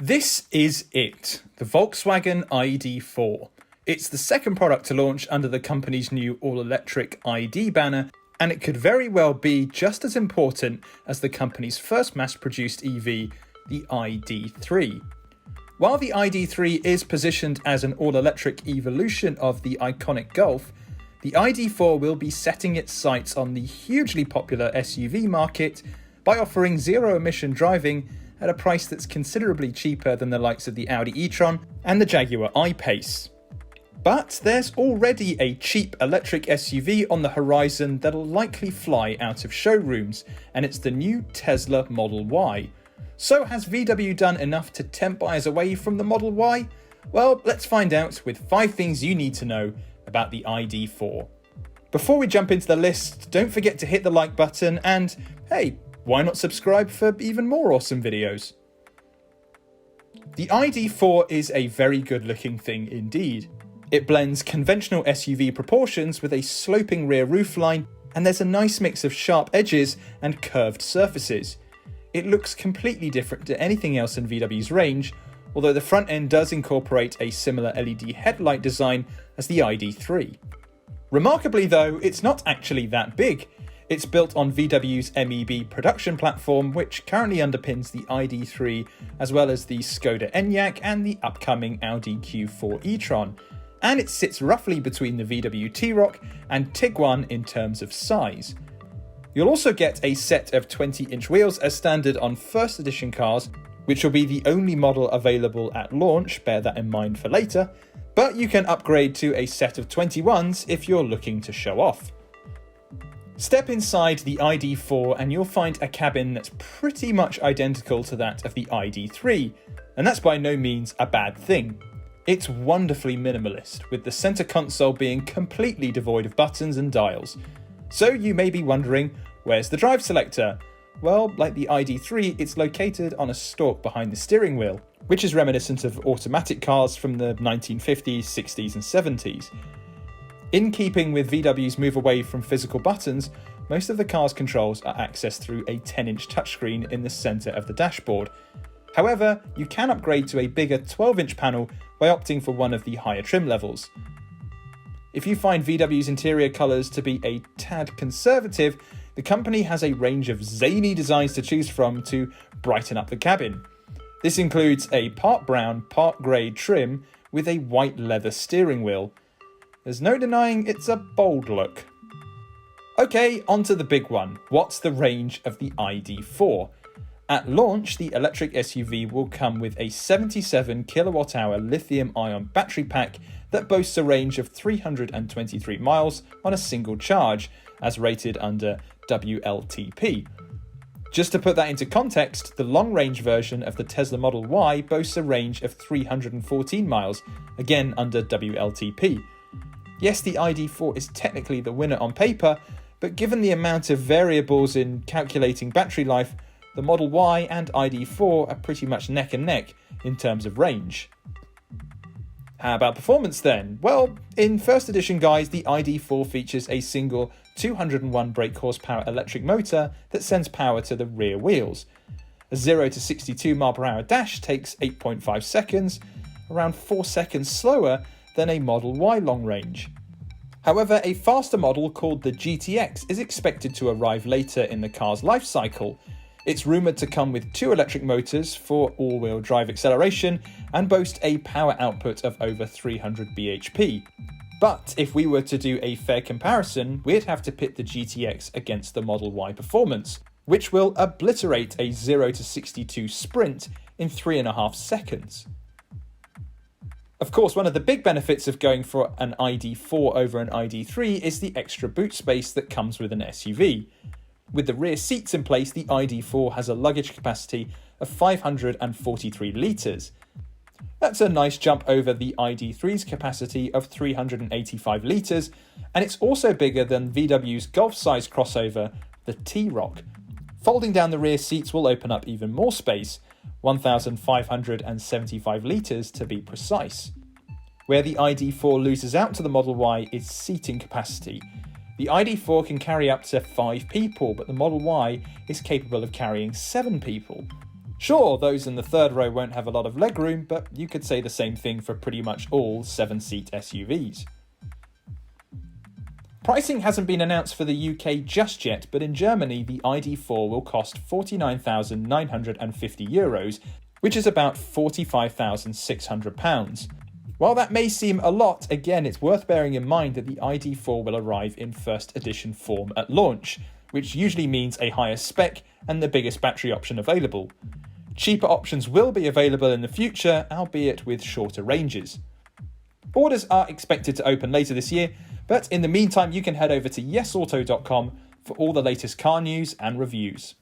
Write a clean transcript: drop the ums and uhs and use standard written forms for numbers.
This is it, the Volkswagen ID.4. It's the second product to launch under the company's new all-electric ID banner, and it could very well be just as important as the company's first mass-produced EV, the ID.3. While the ID.3 is positioned as an all-electric evolution of the iconic Golf, the ID.4 will be setting its sights on the hugely popular SUV market by offering zero-emission driving at a price that's considerably cheaper than the likes of the Audi e-Tron and the Jaguar I-Pace. But there's already a cheap electric SUV on the horizon that'll likely fly out of showrooms, and it's the new Tesla Model Y. So has VW done enough to tempt buyers away from the Model Y? Well, let's find out with 5 things you need to know about the ID.4. Before we jump into the list, don't forget to hit the like button and, hey, why not subscribe for even more awesome videos? The ID.4 is a very good looking thing indeed. It blends conventional SUV proportions with a sloping rear roofline, and there's a nice mix of sharp edges and curved surfaces. It looks completely different to anything else in VW's range, although the front end does incorporate a similar LED headlight design as the ID.3. Remarkably though, it's not actually that big. It's built on VW's MEB production platform, which currently underpins the ID.3 as well as the Skoda Enyaq and the upcoming Audi Q4 e-Tron, and it sits roughly between the VW T-Roc and Tiguan in terms of size. You'll also get a set of 20-inch wheels as standard on first edition cars, which will be the only model available at launch, bear that in mind for later, but you can upgrade to a set of 21s if you're looking to show off. Step inside the ID.4 and you'll find a cabin that's pretty much identical to that of the ID.3, and that's by no means a bad thing. It's wonderfully minimalist, with the center console being completely devoid of buttons and dials. So you may be wondering, where's the drive selector? Well, like the ID.3, it's located on a stalk behind the steering wheel, which is reminiscent of automatic cars from the 1950s, 60s and 70s. In keeping with VW's move away from physical buttons, most of the car's controls are accessed through a 10-inch touchscreen in the center of the dashboard. However, you can upgrade to a bigger 12-inch panel by opting for one of the higher trim levels. If you find VW's interior colours to be a tad conservative, the company has a range of zany designs to choose from to brighten up the cabin. This includes a part brown, part grey trim with a white leather steering wheel. There's no denying it's a bold look. Okay, onto the big one. What's the range of the ID.4? At launch, the electric SUV will come with a 77 kWh lithium-ion battery pack that boasts a range of 323 miles on a single charge, as rated under WLTP. Just to put that into context, the long-range version of the Tesla Model Y boasts a range of 314 miles, again under WLTP. Yes, the ID.4 is technically the winner on paper, but given the amount of variables in calculating battery life, the Model Y and ID.4 are pretty much neck and neck in terms of range. How about performance then? Well, in first edition guise, the ID.4 features a single 201 brake horsepower electric motor that sends power to the rear wheels. A 0 to 62 mph dash takes 8.5 seconds, around 4 seconds slower than a Model Y long range. However, a faster model called the GTX is expected to arrive later in the car's life cycle. It's rumoured to come with 2 electric motors for all-wheel drive acceleration and boast a power output of over 300 bhp. But if we were to do a fair comparison, we'd have to pit the GTX against the Model Y performance, which will obliterate a 0 to 62 sprint in 3.5 seconds. Of course, one of the big benefits of going for an ID.4 over an ID.3 is the extra boot space that comes with an SUV. With the rear seats in place, the ID.4 has a luggage capacity of 543 litres. That's a nice jump over the ID.3's capacity of 385 litres, and it's also bigger than VW's Golf-sized crossover, the T-Roc. Folding down the rear seats will open up even more space, 1,575 litres to be precise. Where the ID.4 loses out to the Model Y is seating capacity. The ID.4 can carry up to 5 people, but the Model Y is capable of carrying 7 people. Sure, those in the third row won't have a lot of legroom, but you could say the same thing for pretty much all 7-seat SUVs. Pricing hasn't been announced for the UK just yet, but in Germany the ID.4 will cost €49,950, which is about £45,600. While that may seem a lot, again it's worth bearing in mind that the ID.4 will arrive in first edition form at launch, which usually means a higher spec and the biggest battery option available. Cheaper options will be available in the future, albeit with shorter ranges. Orders are expected to open later this year, but in the meantime you can head over to yesauto.com for all the latest car news and reviews.